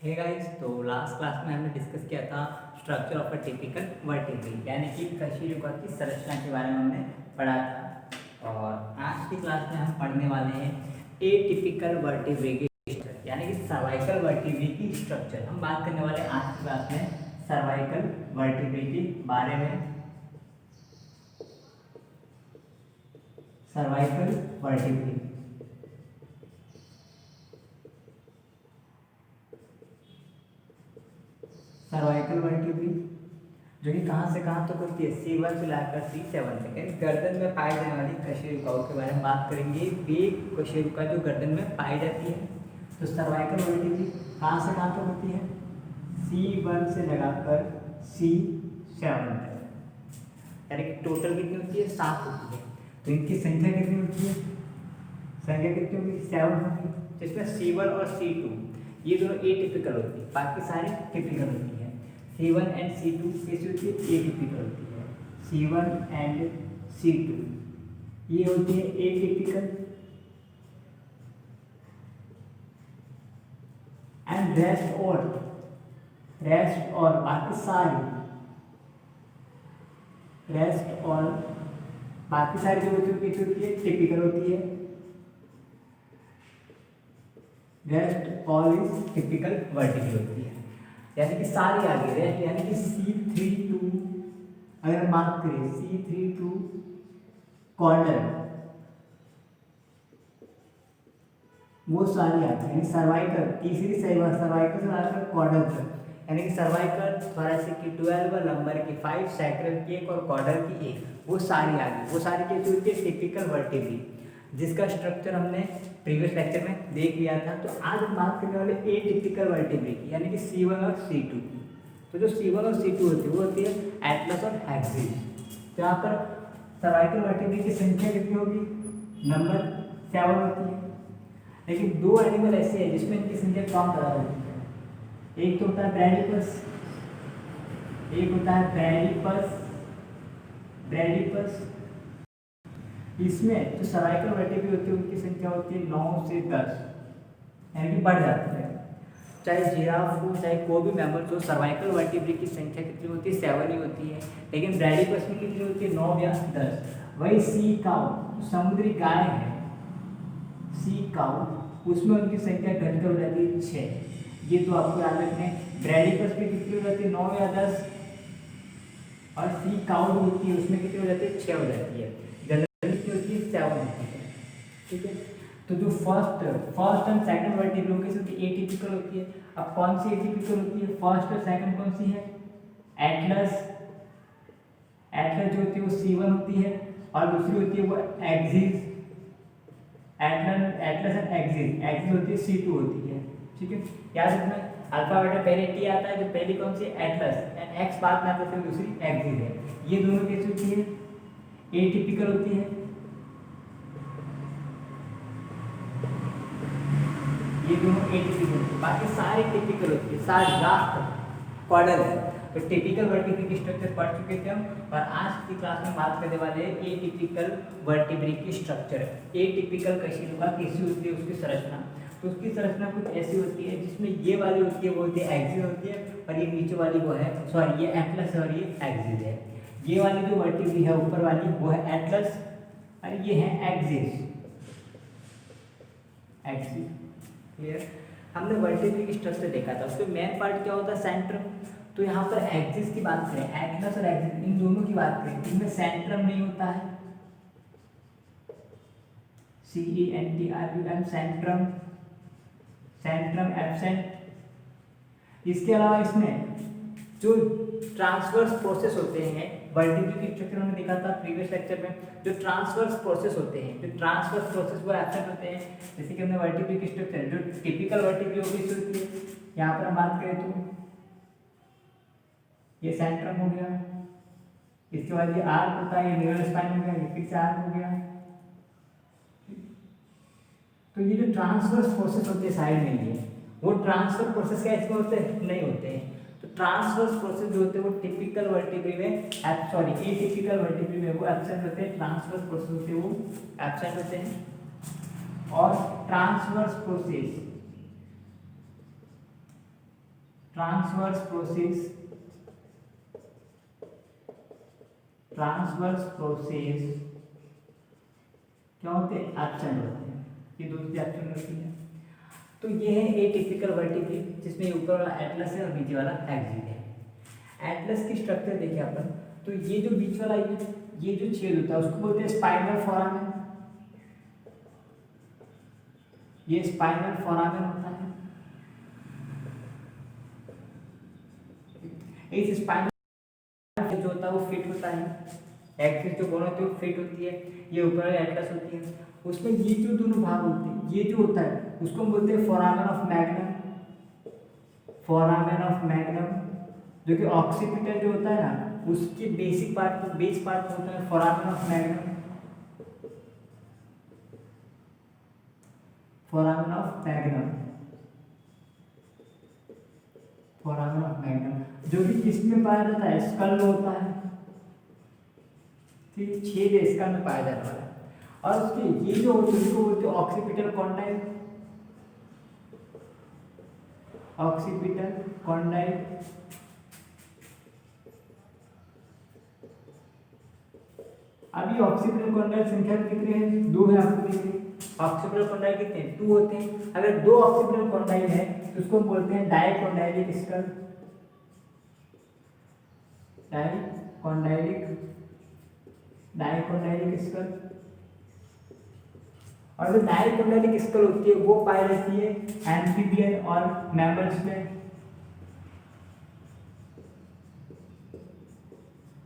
Hey guys, तो last class में हमने डिस्कस किया था structure of a typical vertebrae, यानी कि कशेरुका की संरचना के बारे में हमने पढ़ा था। और आज की क्लास में हम पढ़ने वाले हैं एटिपिकल वर्टिब्रे के स्ट्रक्चर, यानी कि सर्वाइकल वर्टिब्रे की स्ट्रक्चर। हम बात करने वाले हैं आज की क्लास में सर्वाइकल वर्टिब्रे के बारे में। सर्वाइकल वर्टिब्रे सर्वाइकल वर्टिब्रे जो कि कहाँ से कहाँ तक होती है, C1 से लाकर C7 तक, यानी गर्दन में पाई जाने वाली कशेरुकाओं के बारे में बात करेंगे। वे कशेरुका जो गर्दन में पाई जाती है। तो सर्वाइकल वर्टिब्रे कहाँ से कहाँ तक होती है, C1 से लगाकर C7 तक, यानी कि टोटल कितनी होती है, 7 होती है। तो इनकी संख्या कितनी होती है, संख्या कितनी होगी, 7 होगी, जिसमें C1 और C2 ये दोनों एटिपिकल होती है, बाकी सारी टिपिकल होती है। C1 एंड C2 कैसी होती है, एटिपिकल होती है। C1 एंड C2 ये होती है एटिपिकल, एंड रेस्ट और बाकी सारी जो होती है टिपिकल होती है। Rest all is typical vertebrae होती है, यानी कि सारी आगे रेस्ट, यानी कि C32 अगर हम बात करें C32 कॉर्डर, वो सारी आती है। यानी सर्वाइकल तीसरी सर्वाइकल से लाकर कॉर्डर तक, यानी कि सर्वाइकल थोरैसिक की 12, लंबर की 5, सैक्रल की 1 और कॉर्डर की 1, वो सारी आ गई। वो सारी कैसी होती है, टिपिकल वर्टिब्रे, जिसका स्ट्रक्चर हमने प्रीवियस लेक्चर में देख लिया था। तो आज हम बात करने वाले एटिपिकल वर्टिब्रे की, यानी कि C1 और C2 की। तो जो C1 और C2 होती है वो होती है एटलस और एक्सिस। तो यहाँ पर सर्वाइकल वर्टिब्रे की संख्या कितनी होगी, नंबर 7 होती है। लेकिन दो एनिमल ऐसे हैं जिसमें इनकी संख्या कम ज़्यादा होती है। एक तो होता है ब्रैडिपस, ब्रैडिपस। इसमें जो सर्वाइकल वर्टिब्रे होती है उनकी संख्या होती है 9 से 10, यानी कि बढ़ जाती है। चाहे जिराफ हो, चाहे कोई भी मेंबर हो, सर्वाइकल वर्टिब्रे की संख्या कितनी होती है, 7 ही होती है। लेकिन ब्रैडिपस में कितनी होती है, 9 या 10। वही सी काउ, समुद्री गाय है सी काउ, उसमें उनकी संख्या घटकर हो जाती है 6। ये तो आपको याद रखना है। ब्रैडिपस में कितनी हो जाती है, 9 या 10, और सी काउ जो होती है उसमें कितनी हो जाती है, 6 हो जाती है। जनरली कितनी होती है, 7 होती है। ठीक है, तो जो फर्स्ट एंड सेकंड वर्टिब्रे होती है एटिपिकल होती है। अब कौन सी एटिपिकल होती है, फर्स्ट और सेकंड कौन सी है, एटलस जो होती है वो C1 होती है, और दूसरी होती है वो एक्सिस, एटलस एंड एक्सिस होती है C2 होती है। ठीक है, याद रखना अल्फा बीटा पहले T आता है, जो पहली कौन सी एटलस एंड एक्स बाद में आता है, दूसरी एक्सिस है। ये दोनों कैसी होती है, एटिपिकल होती है। ये दोनों एटिपिकल होती है, बाकी सारी टिपिकल होती है, सारी लास्ट कॉर्डर है। तो टिपिकल वर्टिब्रे की स्ट्रक्चर पढ़ चुके थे हम, और आज की क्लास में बात करने वाले हैं एटिपिकल वर्टिब्रे की स्ट्रक्चर। एटिपिकल कशेरुका कैसी होती है, उसकी संरचना। तो उसकी संरचना कुछ ऐसी होती है जिसमें ये वाली होती है वो होती है एक्सिस होती है, और ये नीचे वाली वो है, सॉरी ये एटलस और ये एक्सिस है। ये वाली जो वर्टिब्रे है ऊपर वाली वो है एटलस, और ये है एक्सिस। क्लियर, हमने वर्टिब्रे की स्ट्रक्चर देखा था, उसमें मेन पार्ट क्या होता है, सेंट्रम। तो यहाँ पर एक्सिस की बात करें, एटलस और एक्सिस इन दोनों की बात करें, इनमें सेंट्रम नहीं होता है, CENTRUM, सेंट्रम एब्सेंट। इसके अलावा इसमें जो ट्रांसवर्स प्रोसेस होते हैं, वर्टिब्रे की स्ट्रक्चर हमने देखा था प्रीवियस लेक्चर में, जो ट्रांसवर्स प्रोसेस होते हैं, वो एब्सेंट होते हैं। जैसे कि हमने वर्टिब्रे की स्ट्रक्चर जो टिपिकल वर्टिब्रे होती है, यहाँ पर हम बात करें तो ये सेंट्रम हो गया, इसके बाद ये आर्क होता है, ये न्यूरल स्पाइन हो गया, ये फिर से आर्क हो गया। तो ये जो ट्रांसवर्स प्रोसेस होते हैं साइड में, ये वो ट्रांसफर प्रोसेस क्या इसमें होते हैं, नहीं होते हैं। तो ट्रांसवर्स प्रोसेस जो होते हैं वो टिपिकल वर्टिब्रे में एटिपिकल वर्टिब्रे में वो एब्सेंट होते हैं, ट्रांसवर्स प्रोसेस होते हैं वो एब्सेंट होते हैं। और ट्रांसवर्स प्रोसेस ट्रांसवर्स प्रोसेस क्या होते हैं? एब्सेंट होते हैं, ये दूसरी एब्सेंट होती है। तो ये है ए टिपिकल वर्टिब्री, जिसमें ऊपर वाला एटलस है और नीचे वाला एक्सिस है। एटलस की स्ट्रक्चर देखें अपन, तो ये जो बीच वाला ये जो छेद होता है उसको बोलते हैं स्पाइनल फोरामेन। ये स्पाइनल फोरामेन होता है। इस स्पाइनल जो होता है वो फिट होता है, एक्सिस जो बोन होती है वो फिट होती है, ये ऊपर वाली एटलस होती है। उसमें ये जो दोनों भाग होते हैं, ये जो होता है उसको हम बोलते हैं foramen of magnum. Foramen of magnum जो कि ऑक्सीपिटल जो होता है ना, उसके बेस पार्ट होता है foramen of magnum. Foramen of magnum जो कि किसमें पाया जाता है? स्कल में होता है। ठीक, छेद स्कल में पाया जाता है। और उसके ये जो होते हैं उसको बोलते हैं ऑक्सीपिटल कॉन्डाइल। अभी ऑक्सीपिटल कॉन्डाइल संख्या कितने हैं? 2 है। आपको देखिए ऑक्सीपिटल कॉन्डाइल कितने हैं? 2 होते हैं। अगर 2 ऑक्सीपिटल कॉन्डाइल है तो उसको हम बोलते हैं डाइकोंडाइलिक स्कल। Dicondylic school. और जो डाइकोंडाइलिक स्कल होती है वो पाई जाती है एम्फीबियन और मैमल्स में।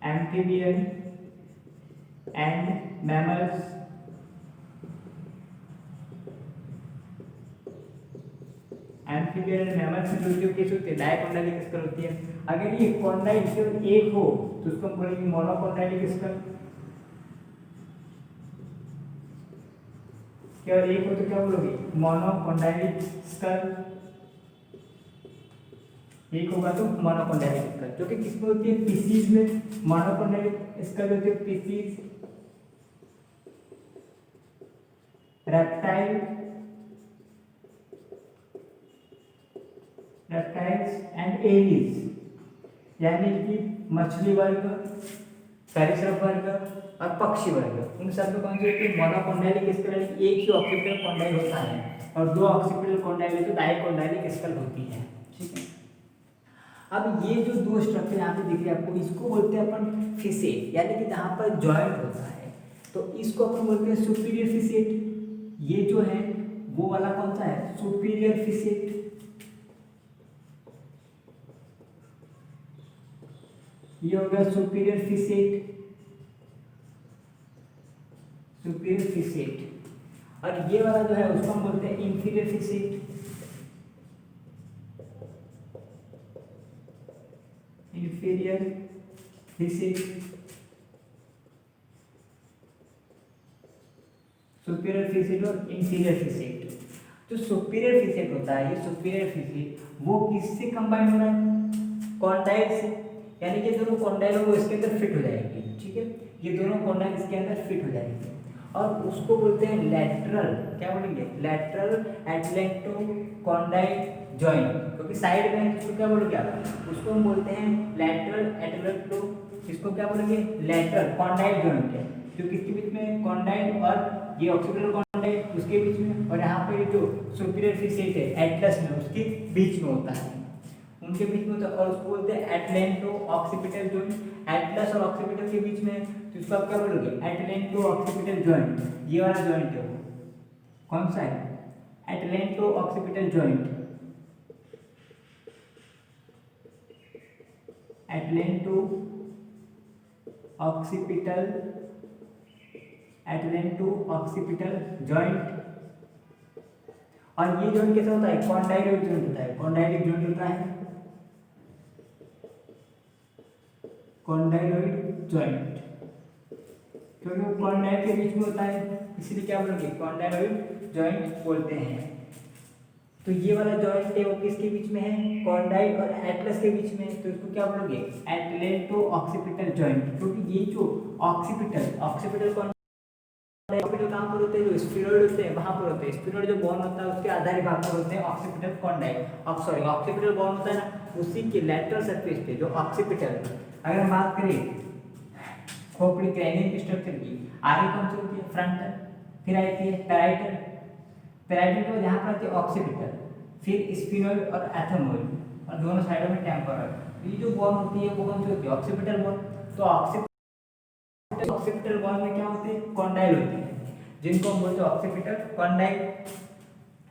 Amphibian and mammals. Amphibian and mammals में जो केस होती है डाइकोंडाइलिक स्कल होती है। अगर ये कॉन्डाइल केवल एक हो तो उसको हम बोलेंगे मोनोकॉन्डाइलिक स्कल। केवल एक हो तो क्या बोलोगे? Monocondylic school. एक होगा तो मोनोकॉन्डाइलिक स्कल, जो कि किसमें होती है? पीसीज में। मोनोकॉन्डाइलिक स्कल होती है पीसीज, रेप्टाइल्स एंड एरीज, यानी कि मछली वर्ग, सरीसृप वर्ग और पक्षी वर्ग, उन सब में कौन सी होती है? Monocondylic school. एक ही ऑक्सीपिटल कॉन्डाइल होता है और 2 ऑक्सीपिटल कॉन्डाइल है तो डाइकोंडाइलिक स्कल होती है। ठीक है। अब ये जो 2 स्ट्रक्चर यहाँ पे दिख रहे हैं आपको, इसको बोलते हैं अपन फिसेट, यानी कि जहाँ पर जॉइंट होता है तो इसको अपन बोलते हैं सुपीरियर फिसेट। ये जो है वो वाला कौन सा है? सुपीरियर फिसेट। ये हो गया सुपीरियर फिसेट। और ये वाला जो है उसको हम बोलते हैं इंफीरियर फिसेट। सुपीरियर फिसेट और इंफीरियर फिसेट। जो सुपीरियर फिसेट होता है, ये सुपीरियर फिसेट वो किससे कंबाइन हो रहा है? कॉन्डाइल से, यानी कि दोनों कॉन्डाइल वो इसके अंदर फिट हो जाएंगे। ठीक है, ये दोनों कॉन्डाइल इसके अंदर फिट हो जाएंगे और उसको बोलते हैं लैटरल, क्या बोलेंगे? लैटरल एटलेंटोकॉन्डाइल जॉइंट, क्योंकि साइड में है उसको क्या बोलोगे आप? उसको हम बोलते हैं लैटरल एटलेंटो, इसको क्या बोलेंगे? लैटरल कॉन्डाइल जॉइंट है, जो किसके बीच में? कॉन्डाइल और ये ऑक्सीपिटल कॉन्डाइल उसके बीच में, और यहाँ पर जो सुपीरियर फिसेट है एटलस में उसके बीच में होता है, उनके बीच में होता है। और उसको बोलते हैं एटलेंटो ऑक्सीपिटल जॉइंट। एटलस और ऑक्सीपिटल के बीच में तो इसको आप क्या बोलोगे? Atlanto occipital joint. ये वाला जॉइंट है वो कौन सा है? Atlanto occipital joint. Atlanto occipital joint. और ये जॉइंट कैसा होता है? कॉन्डाइलोइड जॉइंट होता है। कॉन्डाइलिक जॉइंट होता है, कॉन्डाइलोइड जॉइंट, क्योंकि वो कॉन्डाइल के बीच में होता है, इसलिए क्या बोलोगे? कॉन्डाइलोइड जॉइंट बोलते हैं। तो ये वाला जॉइंट है वो किसके बीच में है? कॉन्डाइल और एटलस के बीच में, तो इसको क्या बोलोगे? एटलेंटो ऑक्सीपिटल जॉइंट, क्योंकि ये जो ऑक्सीपिटल ऑक्सीपिटल कहाँ पर होते हैं, जो स्फीनोइड होते हैं वहां पर होते हैं। स्फीनोइड जो बोन होता है उसके आधारी भाग पर होते हैं occipital condyle, sorry occipital bone होता है ना, उसी के लैटरल सरफेस पे जो ऑक्सीपिटल, अगर हम बात करें खोपड़ी क्रैनियम की स्ट्रक्चर की, आगे कौन सी होती है, फ्रंटल, फिर आती है पैराइटल, पैराइटल के बाद यहाँ पर आती है ऑक्सीपिटल, फिर स्फीनोइड और एथेनोइड और दोनों साइडों में टेम्पोरल। ये जो बोन होती है वो कौन सी होती है, ऑक्सीपिटल बोन। तो ऑक्सीपिटल बोन में क्या होते हैं, कॉन्डाइल होते हैं, जिनको हम बोलते हैं ऑक्सीपिटल कॉन्डाइल,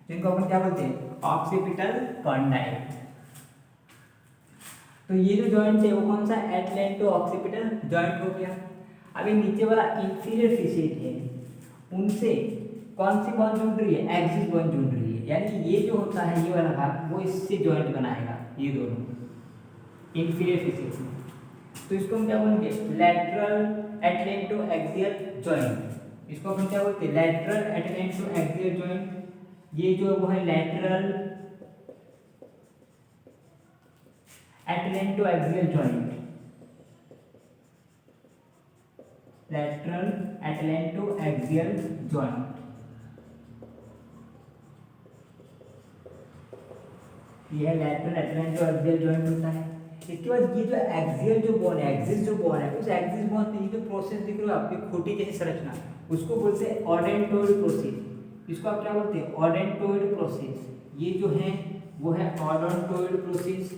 जिनको अपन क्या बोलते हैं, ऑक्सीपिटल कॉन्डाइल। तो ये जो जॉइंट है वो कौन सा, एटलेंटो ऑक्सीपिटल जॉइंट हो गया। अभी नीचे वाला इंफीरियर फिशेट है, उनसे कौन सी बॉन जुड़ रही है, एक्सिस बॉन जुड़ रही है, यानी ये जो होता है ये वाला भाग वो इससे जॉइंट बनाएगा, ये दोनों इंफीरियर फिशेट में। तो इसको हम क्या बोलेंगे, लैटरल एटलेंटो एक्सियल जॉइंट। इसको अपन क्या बोलते हैं, लैटरल एटलेंटो एक्सियल जॉइंट। ये जो वो है lateral atlanto axial joint, lateral atlanto axial joint. यह लैटरल एटलेंटो एक्सियल जॉइंट होता है। इसके बाद ये जो एक्सियल जो बोन है, एक्सिस जो बोन है, उस एक्सिस बोन में ये जो प्रोसेस दिख रहा है आपकी खोटी जैसी संरचना, उसको बोलते हैं ऑडेंटोइड प्रोसेस। इसको आप क्या बोलते हैं, ऑडेंटोइड प्रोसेस। ये जो है वो है ऑडोंटोइड प्रोसेस,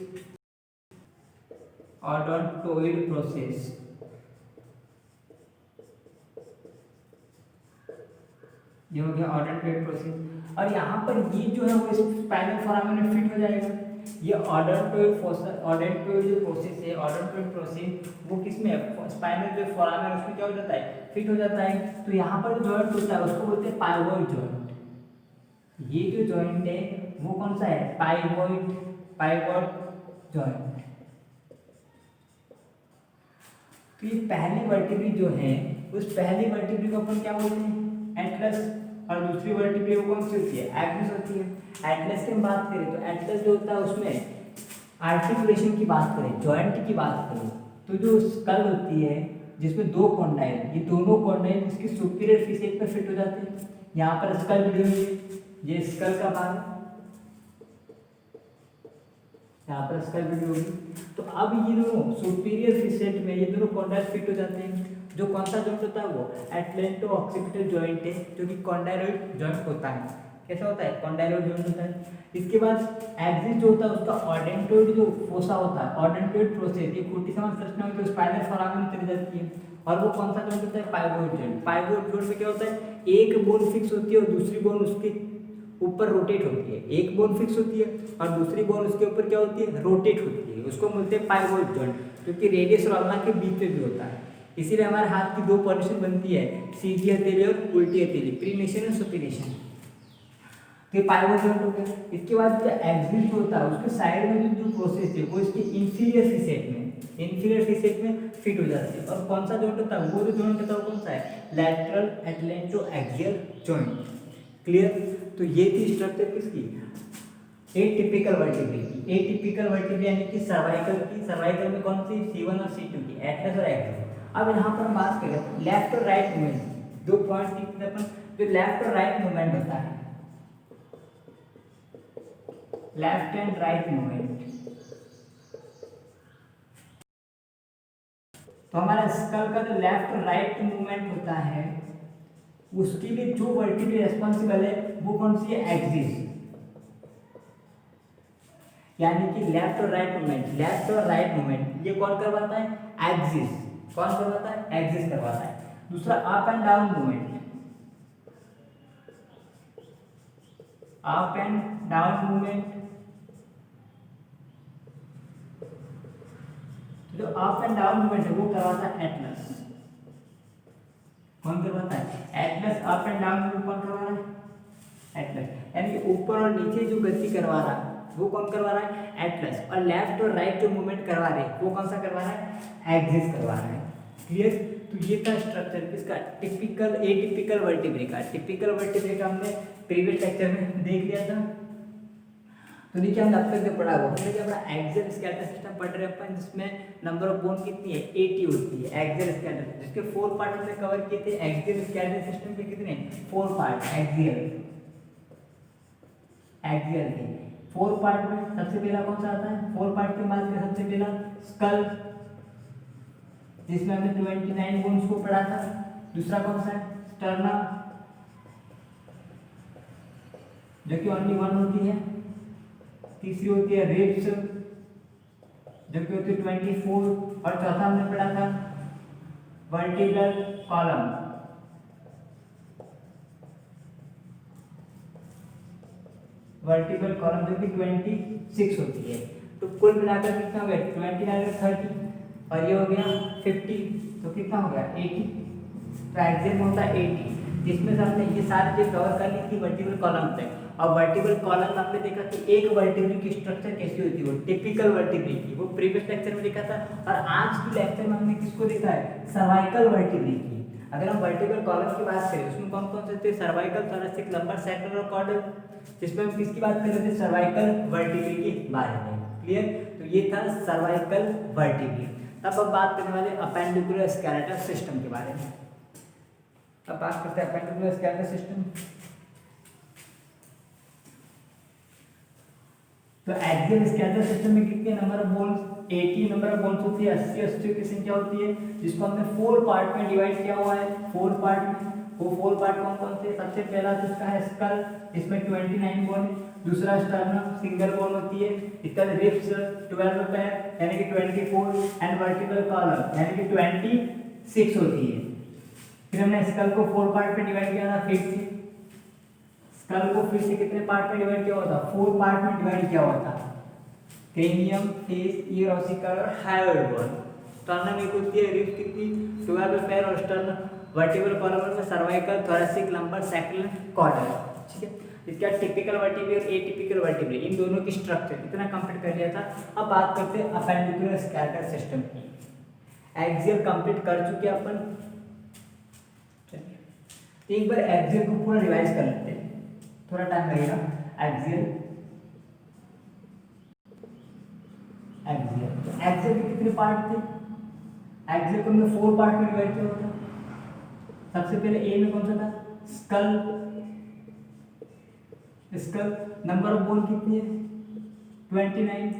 ऑडोंटोइड प्रोसेस। ये हो गया ऑडोंटोइड प्रोसेस। और यहाँ पर ये जो है वो स्पाइनल फोरामेन में फिट हो जाएगा। ये ऑडोंटोइड जो प्रोसेस है, ऑडोंटोइड प्रोसेस वो किसमें है, स्पाइनल जो फोरामेन उसमें क्या हो जाता है, फिट हो जाता है। तो यहाँ पर जो जॉइंट होता है उसको बोलते हैं पाइवोइड जॉइंट। ये जो जॉइंट है वो कौन सा है, पाइवोइड जॉइंट। तो ये पहली वर्टिब्री जो है उस पहली वर्टिब्री को अपन क्या बोलते हैं, एटलस, और दूसरी वर्टिब्री वो कौन सी होती है, एक्सिस होती है। एटलस की हम बात करें तो एटलस जो होता है उसमें आर्टिकुलेशन की बात करें, जॉइंट की बात करें, तो जो स्कल होती है जिसमें दो कॉन्डाइल, ये दोनों कॉन्डाइल इसकी सुपीरियर फिशेट पर फिट हो जाते हैं। यहाँ पर स्कल वीडियो है, ये स्कल का भाग, यहाँ पर स्कल वीडियो होगी। तो अब ये दोनों सुपीरियर फिशेट में ये दोनों कॉन्डाइल फिट हो जाते हैं। जो कौन सा जॉइंट होता है वो एटलेंटो ऑक्सीपिटल जॉइंट है, जो कि कॉन्डाइलॉइड जॉइंट होता है। कैसा होता है, कॉन्डाइलॉइड जॉइंट होता है। इसके बाद एक्सिस जो होता है उसका ऑडेंटोइड जो फोसा होता है, ऑडेंटोइड प्रोसेस, ये खोटी समान संरचना में जो स्पाइनल फोरामेन में चली जाती है। और वो कौन सा जॉइंट होता है, पाइवोइड जॉइंट। पाइवोइड जॉइंट में क्या होता है, एक बोन फिक्स होती है और दूसरी बोन उसके ऊपर रोटेट होती है। एक बोन फिक्स होती है और दूसरी बोन उसके ऊपर क्या होती है, रोटेट होती है। उसको बोलते हैं पाइवोइड जॉइंट, क्योंकि रेडियस और अल्ना के बीच में भी होता है। इसीलिए हमारे हाथ की दो पोजीशन बनती है, सीधी हथेली और उल्टी हथेली, प्रीनेशन और सुपीनेशन। तो ये पाइवोइड जॉइंट हो गया। इसके बाद जो एक्सिस जो होता है उसके साइड में जो प्रोसेस है वो इसके इंफीरियर फिशेट में फिट हो जाती है। और कौन सा जॉइंट होता है, वो जो जॉइंट होता है वो कौन सा है, lateral atlanto axial joint. Clear. तो ये थी स्ट्रक्चर किसकी, एटिपिकल वर्टिब्रे की। एटिपिकल वर्टिब्रे यानी कि सर्वाइकल की। सर्वाइकल में कौन सी, C1 और C2 की, एटलस और एक्सिस। अब यहाँ पर हम बात करें लेफ्ट और राइट मूवमेंट, दो पॉइंट की अपन, जो लेफ्ट और राइट मूवमेंट होता है, लेफ्ट एंड राइट मूवमेंट। तो हमारा स्कल का जो लेफ्ट और राइट मूवमेंट होता है उसके लिए जो वर्टिब्रे रेस्पॉन्सिबल है वो कौन सी है, एक्सिस। यानी कि लेफ्ट और राइट मूवमेंट ये कौन करवाता है, एक्सिस। कौन करवाता है, एक्सिस करवाता है। दूसरा up and down movement, up and down movement, जो अप एंड डाउन मूवमेंट है वो करवाता है एटलस। कौन करवाता है, Atlas. Up and down movement कौन करवा रहा है, एटलस। यानी कि ऊपर और नीचे जो गति करवा रहा है वो कौन करवा रहा है, एटलस। और लेफ्ट और राइट जो मूवमेंट करवा रहे हैं वो कौन सा करवा रहा है, एक्सिस करवा रहा है। क्लियर। तो ये था स्ट्रक्चर किसका, टिपिकल एटिपिकल वर्टिब्रे का। टिपिकल वर्टिब्रे का हमने प्रीवियस लेक्चर में देख लिया था। तो देखिए हमने अब तक जो पढ़ा हुआ हमने क्या पढ़ा, एक्सियल स्कैटर सिस्टम पढ़ रहे हैं अपन, जिसमें नंबर ऑफ बोन कितनी है 80 होती है एक्सियल स्कैटर, जिसके 4 पार्ट हमने कवर किए थे। एक्सियल स्कैटर सिस्टम के कितने 4 पार्ट एक्सियल थे। 4 पार्ट में सबसे पहला कौन सा आता है, 4 पार्ट के बाद में सबसे पहला स्कल, जिसमें हमने 29 बोन्स को पढ़ा था। दूसरा कौन सा है, स्टर्नम, जो कि ओनली 1 होती है। तीसरी होती है रिब्स, जो कि होती है 24। और चौथा हमने पढ़ा था वर्टिब्रल कॉलम, जो कि 26 होती है। तो कुल मिलाकर कितना हो गया 29 30 और ये हो गया 50, तो कितना हो गया 80। तो एक्सियल होता है 80, जिसमें से हमने ये सारी चीज कवर कर ली थी वर्टिब्रल कॉलम तक। और वर्टिब्रल कॉलम में हमने देखा कि एक वर्टिब्रल की स्ट्रक्चर कैसी होती है, वो टिपिकल वर्टिब्रल की, वो प्रीवियस लेक्चर में देखा था। और आज की लेक्चर में हमने किसको देखा है, सर्वाइकल वर्टिब्रल की। अगर हम वर्टिब्रल कॉलम की बात करें उसमें कौन कौन से थे, सर्वाइकल, थोरैसिक, लंबर, सैक्रल और कॉर्डल, जिसमें हम किसकी बात कर रहे थे, सर्वाइकल वर्टिब्रल के बारे में। क्लियर, तो ये था सर्वाइकल वर्टिब्रल। तब अब बात करने वाले अपेंडिकुलर स्केलेटल सिस्टम के बारे में। अब बात करते हैं अपेंडिकुलर स्केलेटल सिस्टम। तो एक्सियल स्केलेटल सिस्टम में कितने number of bones, 80 number of bones होती है, 80 की संख्या होती है, जिसको हमने 4 पार्ट में डिवाइड किया हुआ है। 4 पार्ट में, वो 4 पार्ट कौन कौन से, सबसे पहला जिसका है स्कल, इसमें 29 बोन है। दूसरा स्टर्नम, सिंगल बोन होती है। इसका रिब्स 12 पैर यानी कि 24, एंड वर्टिब्रल कॉलम यानी कि 26 होती है। फिर हमने स्कल को 4 पार्ट में डिवाइड किया था, फिर से स्कल को फिर से कितने पार्ट में डिवाइड किया हुआ था, 4 पार्ट में डिवाइड किया हुआ था। क्रेनियम, फेस, ईयर, ऑसिकल और हायोइड बोन। स्टर्नम एक होती है, रिब्स कितनी 12 पैर, और स्टर्नम वर्टिब्रल कॉलम में cervical, thoracic, lumbar, sacral, caudal. ठीक है, इसका टिपिकल वर्टिब्रल और एटिपिकल वर्टिब्रल, इन दोनों की स्ट्रक्चर इतना कंप्लीट कर लिया था। अब बात करते हैं अपेंडिकुलर स्केलेटल सिस्टम की। एक्सियल कंप्लीट कर चुके अपन, एक बार एक्सियल को पूरा रिवाइज कर लेते हैं, थोड़ा टाइम लगेगा। एक्सियल के कितने पार्ट थे, एक्सियल को हमने 4 पार्ट में डिवाइड किया होता। सबसे पहले ए में कौन सा था, स्कल, नंबर ऑफ बोन कितनी है 29।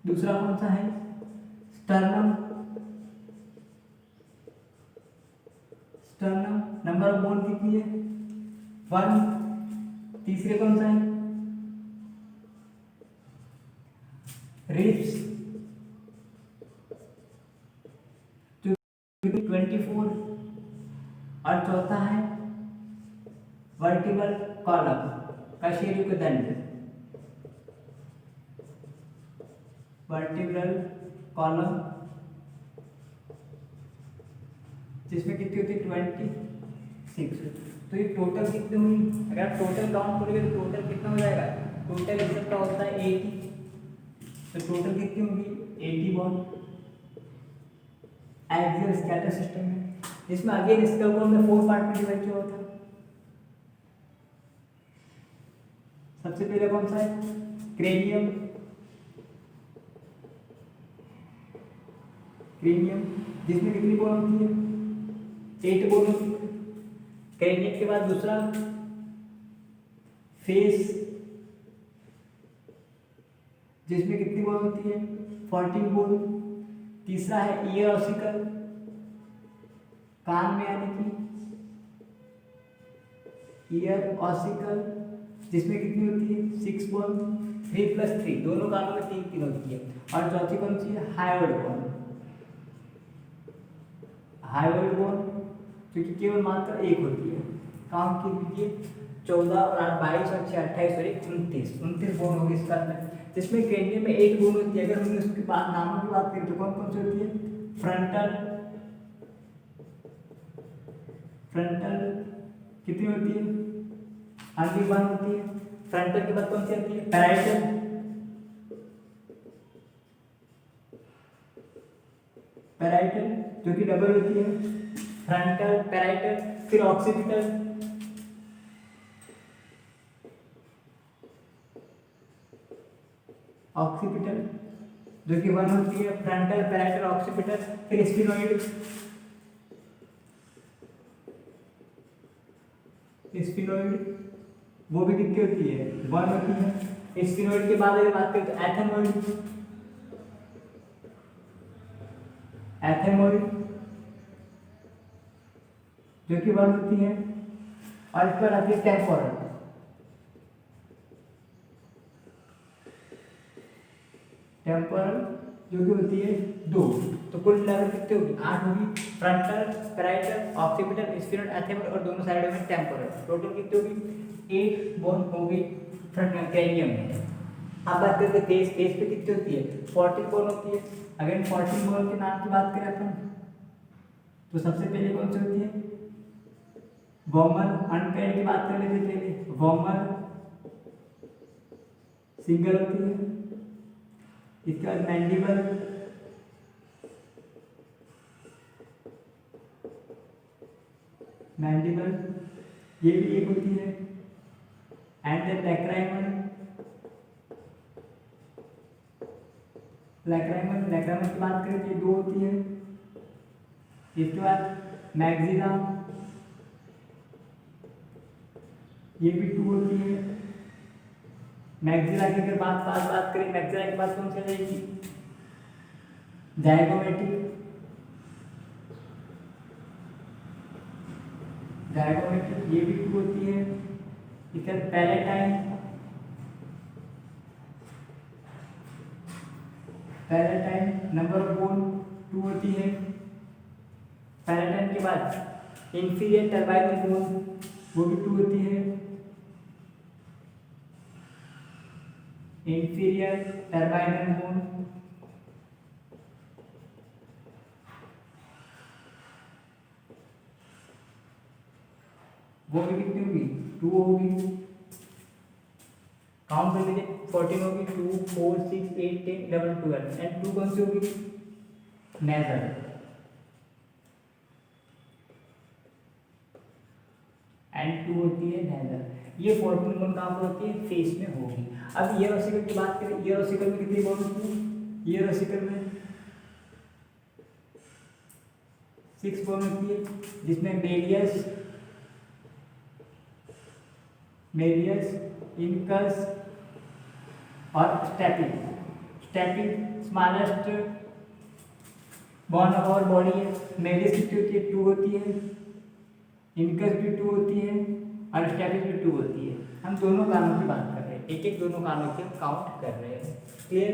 दूसरा कौन सा है, स्टर्नम, नंबर ऑफ बोन कितनी है 1। तीसरे कौन सा है, रिब्स, 24। और चौथा है वर्टिब्रल कॉलम, कशेरुकदंड, वर्टिब्रल कॉलम, जिसमें कितनी होती है 26। तो ये टोटल कितनी हुई, अगर आप टोटल काउंट करोगे तो टोटल कितना हो जाएगा, टोटल इस सबका होता है 80। तो टोटल कितनी होगी 80 बोन एक्सियल स्केलेटल सिस्टम में, जिसमें अगेन स्कल को हमने 4 पार्ट में डिवाइड किया होता। सबसे पहले कौन सा है, क्रेनियम, जिसमें कितनी बोन होती है 8 बोन होती है। क्रेनियम के बाद दूसरा फेस, जिसमें कितनी बोन होती है 14 बोन। तीसरा है ईयर ऑसिकल, कान में आने की ईयर ऑसिकल, जिसमें कितनी होती है 6 बोन। 3 + 3, दोनों कानों में 3 होती है। और चौथी कौन सी है, हायोइड बोन, जो कि केवल मात्र 1 होती है। काउंट कीजिए 14 और 8 22 और 6 28 और 29 बोन होगी इसका अंदर, जिसमें क्रेनियम में 8 बोन होती है। अगर हमने उसके बाद नामों की बात करें तो कौन कौन सी होती है, फ्रंटल कितनी होती है, आगे 1 होती है। फ्रंटल के बाद कौन सी आती है, पैराइटल, जो कि डबल होती है, फ्रंटल, पैराइटल। फिर ऑक्सीपिटल, ऑक्सीपिटल जो कि 1 होती है, फ्रंटल पैराइटल ऑक्सीपिटल, फिर स्फिनोइड, स्फिनोइड वो भी कितनी होती है, 1 होती है। स्फिनोइड के बाद अगर बात करें तो एथेमोइड, एथेमोइड जो कि 1 होती है, और इस पर आती है टेम्पोरल, टेम्पोरल जो कि होती है 2। तो कुल मिलाकर कितनी होगी, 8 होगी। फ्रंटल पैराइटल ऑक्सीपिटल स्फिनोइड एथेमोइड और दोनों साइडों में टेम्पोरल, टोटल कितनी होगी, 8 बोन होगी फ्रंट क्रेनियम में। अब बात करते हैं फेस, फेस पे कितनी होती है, 14 बोन होती है। अगर 14 बोन के नाम की बात करें अपन तो सबसे पहले कौन सी होती है, वोमर, अनपेयर्ड की बात कर लेते पहले, वोमर सिंगल होती है। इसके बाद मैंडिबल, मैंडिबल ये भी एक होती है, एंड देन लैक्राइमन, लैक्राइमन, लैक्राइमन की बात करें तो 2 होती है। इसके बाद मैक्सिला ये भी 2 होती है। मैक्सिला की अगर बात करें, मैक्सिला के बाद कौन सी रहेगी, जायगोमेटिक, जायगोमेटिक ये भी 2 होती है। इसके बाद palatine, palatine number of bone 2 होती है। पैलेटाइन के बाद इंफीरियर टर्बाइनल बोन वो भी 2 होती है, इंफीरियर टर्बाइनल बोन। वो भी कितनी होगी, 2 होगी। काउंट कर लीजिए, 14 होगी, 2 4 6 8 10 11 12 एंड 2 कौन सी होगी, नेजल, एंड 2 होती है नेजल। ये 14 बोन कहाँ पर होती है, फेस में होगी। अब ईयर ऑसिकल की बात करें, ईयर ऑसिकल में कितनी बोन होती है, ईयर ऑसिकल में 6 बोन होती है, जिसमें मेलियस, मेलियस, इनकस और stapes. Stapes smallest bone of our body है। मेलियस कितनी होती है, 2 होती है, इनकस भी 2 होती है और स्टेपिंग भी 2 होती है। हम दोनों कानों की बात कर रहे हैं, एक एक दोनों कानों की हम काउंट कर रहे हैं। क्लियर,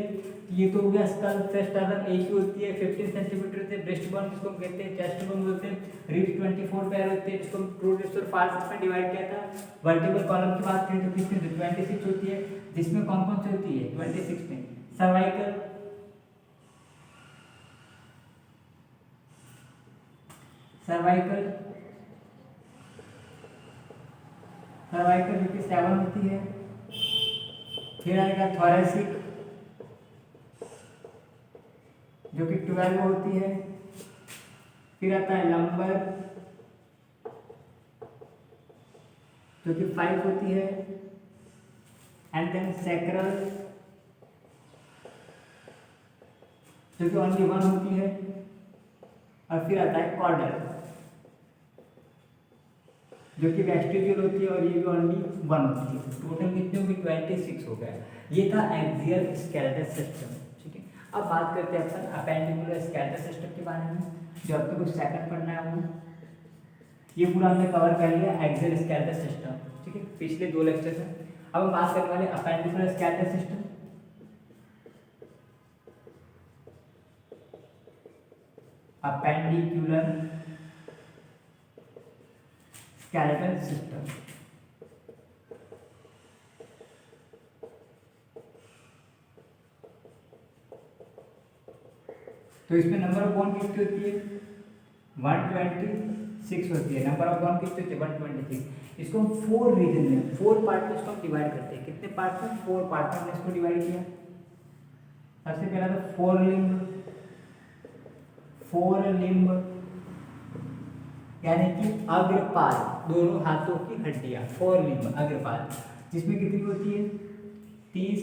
ये तो हो गया स्कल, फेस्टर्नम एक ही होती है, 15 सेंटीमीटर होती है। ब्रेस्ट बोन जिसको हम कहते हैं, चेस्ट बोन बोलते हैं, रिब्स 24 पेयर होते हैं, जिसको हम ट्रू रिब्स और फॉल्स रिब्स में डिवाइड किया था। वर्टिकल कॉलम की बात करें तो कितनी होती है, 26 होती है, जिसमें कौन कौन सी होती है, 26 में सर्वाइकल, सर्वाइकल, सर्वाइकल जो कि 7 होती है। फिर आएगा थोरेसिक जो कि 12 होती है। फिर आता है लंबर जो कि 5 होती है, एंड देन सैक्रल जो कि ओनली 1 होती है, और फिर आता है कॉर्डल जो कि वेस्टिजियल होती है, और ये भी ओनली 1 होती है। टोटल कितने होगी, 26 हो गया। ये था एक्सियल स्केलेटल सिस्टम। ठीक है, अब बात करते हैं अपन अपेंडिकुलर स्केलेटल सिस्टम के बारे में, जो आपको कुछ सेकंड पढ़ना है वो। ये पूरा हमने कवर कर लिया एक्सियल स्केलेटल सिस्टम। ठीक है, पिछले 2 लेक्चर में। अब हम बात करने वाले appendicular skeletal system. Appendicular skeletal system. तो इसमें नंबर ऑफ बोन कितनी होती है, 126 होती है। नंबर ऑफ बोन कितनी होती है, 126। इसको हम 4 रीजन में, 4 पार्ट में इसको हम डिवाइड करते हैं। कितने पार्ट में, 4 पार्ट में हमने इसको डिवाइड किया। सबसे पहला तो फोर लिम्ब यानी कि अग्रपाल, दोनों हाथों की हड्डियां, 4 लिम्ब अग्रपाल, जिसमें कितनी होती है, 30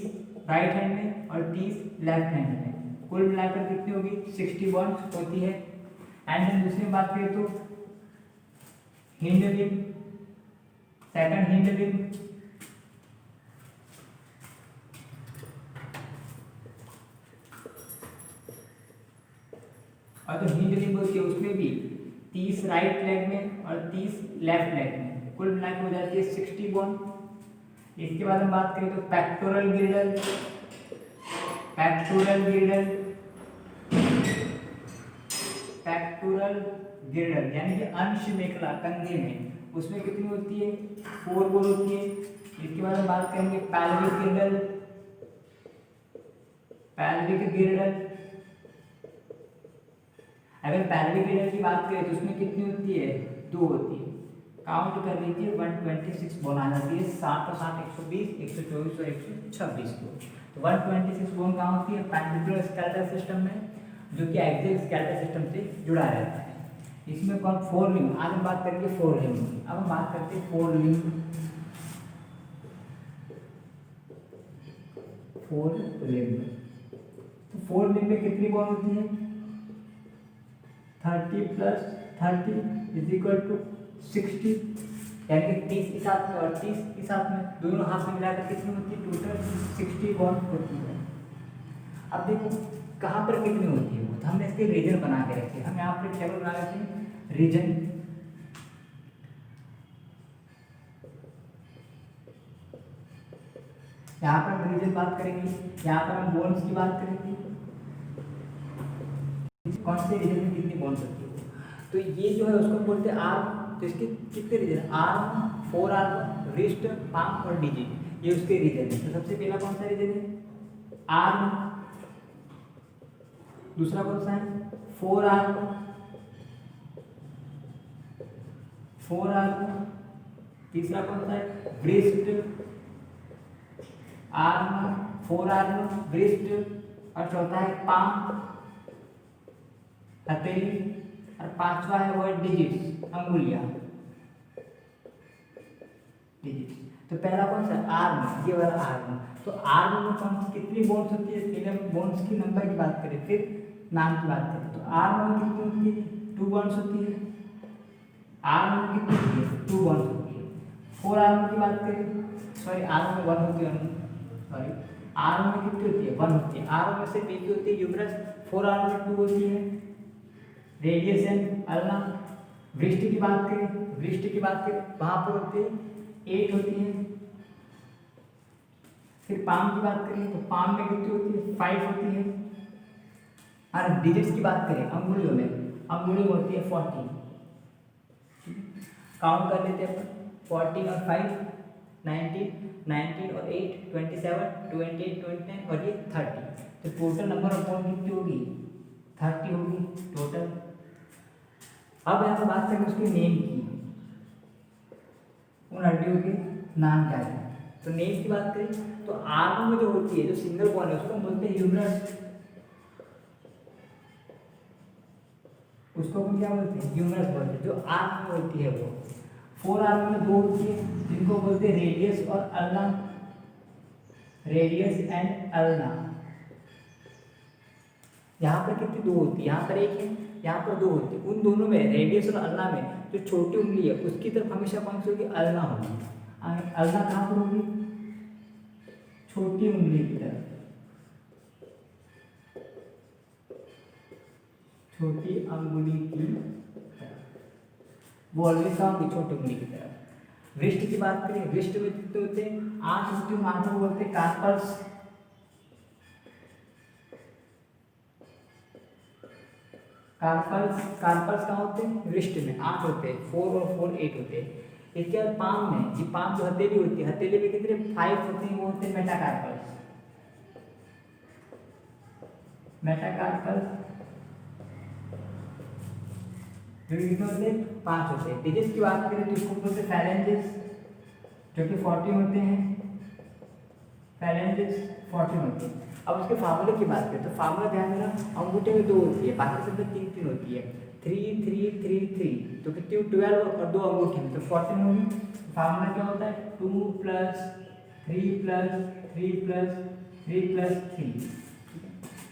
राइट हैंड में और 30 लेफ्ट हैंड में। कुल मिलाकर कितनी होगी 60 बॉन्ड्स होती है। एंड दूसरी बात करें तो hind limb, second hind limb, और जो हिंड लिंब होती है उसमें भी 30 राइट लेग में और 30 लेफ्ट लेग में, कुल मिलाकर हो जाती है 60 बॉन्ड। इसके बाद हम बात करें तो पेक्टोरल गिर्डल, पेक्टोरल गिर्डल, पेक्टोरल गिर्डल यानी कि अंश मेखला कंधे में, उसमें कितनी होती है 4 बोल होती है। इसके बाद हम बात करेंगे पैल्विक गिर्डल, पैल्विक गिर्डल। अगर पैल्विक गिर्डल की बात करें तो उसमें कितनी होती है 2 होती है। काउंट कर लीजिए 126 बोन आ जाती है, 7 और 7 120, 124 और 126 बोन। तो 126 बोन कहाँ होती है पैल्विक स्केलेटल सिस्टम में, जो कि एक्सियल स्केलेटल सिस्टम से जुड़ा रहता है। इसमें कौन 4 लिम्ब, आज हम बात करेंगे 4 लिम्ब। अब हम बात करते हैं 4 लिम्ब, 4 लिम्ब। तो 4 लिम्ब में कितनी बोन होती है 30 + 30 = 60, यानी कि 30 इस हाथ में और 30 इस हाथ में, दोनों हाथ में मिलाकर कितनी होती है टोटल 60 बॉन होती है। अब देखो कहाँ पर कितनी होती है वो, तो हमने इसके रीजन बना के रखे। हम यहाँ पर टेबल बना रखे हैं रीजन, यहाँ पर हम रीजन बात करेंगे, यहाँ पर हम बोन्स की बात करेंगे, कौन से रीजन में कितनी बोन्स होती है। तो ये जो है उसको बोलते हैं आर्म। तो इसके कितने region, arm, 4 arm, wrist, palm और डिजिट, ये उसके रीजन है। तो सबसे पहला कौन सा रीजन है आर्म, दूसरा कौन सा है 4 आर्म, 4 आर्म, तीसरा कौन सा है ब्रिस्ट, आर्म, 4 आर्म, ब्रिस्ट, और चौथा है पाम, हथेली, और पांचवा है वो डिजिट्स, अंगुलियां, डिजिट्स। तो पहला कौन सा आर्म, ये वाला आर्म। तो आर्म में कौन सी कितनी बोन्स होती है, पहले बोन्स की नंबर की बात करें फिर नाम की बात करें। तो आर्म में कितनी होती है 2 बोन्स होती है, आर्म में कितनी होती है 2 बोन्स होती है। 4 आर्म की बात करें, सॉरी आर्म में 1 होती है, सॉरी आर्म में कितनी होती है 1 होती है। आर्म में से एक होती है यूमरस, 4 आर्म में 2 होती है, रेडियस एंड अल्ना। वृष्ट की बात करें, वृष्ट की बात करें वहां पर होती है 8 होती है। फिर पाम की बात करें तो पाम में कितनी होती है 5 होती है। और डिजिट्स की बात करें अंगुलियों में, अंगुलियों में होती है 40। काउंट कर लेते हैं अपन, 40 और 5 19, 19 और 8 27, 28 29 और ये 30। तो टोटल नंबर ऑफ बोन कितनी होगी 30 होगी टोटल। अब यहाँ पर बात करें उसके नेम की, उन हड्डियों के नाम क्या है। तो नेम की बात करें तो आर्म में जो होती है, जो सिंगल बोन है उसको हम बोलते हैं ह्यूमरस, उसको हम क्या बोलते हैं ह्यूमरस बोलते हैं। जो आर्म में होती है वो 4 आर्म में 2 होती है, जिनको बोलते हैं रेडियस और अल्ना, रेडियस एंड अल्ना। यहाँ पर कितनी 2 होती है, यहाँ पर 1 है, यहाँ पर 2 होती है। उन दोनों में रेडियस और अल्ना में जो छोटी उंगली है उसकी तरफ हमेशा कौन सी होगी अल्ना होगी। अल्ना कहाँ पर होगी छोटी उंगली की तरफ, छोटी अंगुली की तरफ, वो ऑलवेज कहाँ होगी छोटी उंगली की तरफ। वृष्ट की बात करें, वृष्ट में कितने होते हैं 8 होती है, आठ को बोलते हैं कार्पल्स। कार्पल्स, कार्पल्स कहाँ होते हैं वृष्ट में 8 होते हैं, 4 और 4 8 होते हैं। इसके बाद पाम में, ये पाम जो हथेली होती है, हथेली में कितने 5 होते हैं, वो होते हैं मेटाकार्पल्स, मेटाकार्पल्स जो कितने होते हैं 5 होते हैं। डिजिट्स की बात करें तो इसको बोलते हैं फैलेंजेस, जो कि 40 होते हैं, फैलेंजेस 40 होते हैं। अब उसके फार्मूले की बात करें तो फार्मूला ध्यान देना, अंगूठे में 2 होती है, बाकी सब में 3 होती है, 3 3 3 3, तो कितनी 12 और 2 अंगूठे में तो 14 होगी। फार्मूला क्या होता है 2 + 3 + 3 + 3+3,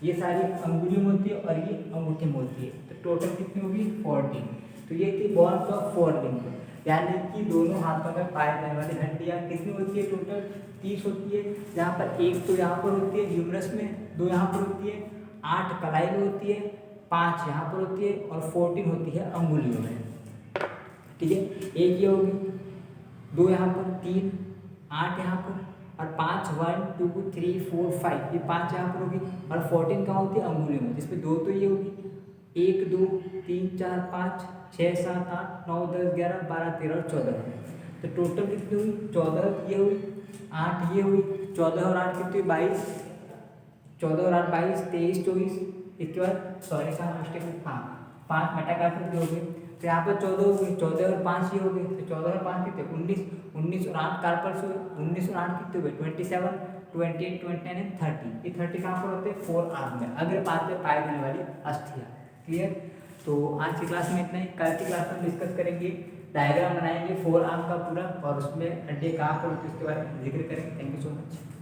ये सारी अंगुलियों में होती है और ये अंगूठे में होती है, तो टोटल कितनी होगी 14। तो ये थी बोन्स ऑफ फोरलिंब, यानी कि दोनों हाथों में पाए जाने वाली हड्डियाँ कितनी होती है, टोटल 30 होती है। जहाँ पर एक तो यहाँ पर होती है ह्यूमरस में, 2 यहाँ पर होती है, 8 कलाई में होती है, 5 यहाँ पर होती है और 14 होती है अंगुलियों में। ठीक है, एक ये होगी, 2 यहाँ पर, 3, 8 यहाँ पर और 5, 1 2 3 4 5, ये 5 यहाँ पर होगी और 14 कहाँ होती है, अंगुलियों में, जिसमें 2 तो ये होगी, 1 2 3 4 5 6 7 8 9 10 11 12 13 और 14। तो टोटल कितनी हुई, 14 ये हुई, 8 ये हुई, 14 और 8 कितनी हुई, 22, 14 और 8 22 23 24। इसके बाद सॉरी कहाँ मिस्टेक, हाँ 5 मेटा काट हो गए, तो यहाँ पर 14 हो गए, 14 और 5 ये हो गए, तो 14 और 5 कितने, 19, 19 और 8 कार्पल्स हुए, 19 और 8 कितने हुए, 27, 28 29 एंड 30। ये 30 कहाँ पर होते हैं, 4 आर्म में, अग्र पाद में पाई जाने वाली अस्थियाँ। क्लियर। तो आज की क्लास में इतना ही, कल की क्लास में डिस्कस करेंगे, डायग्राम बनाएंगे 4 आर्म का पूरा और उसमें हड्डी कहाँ पर होती है उसके बारे में जिक्र करेंगे। Thank you so much.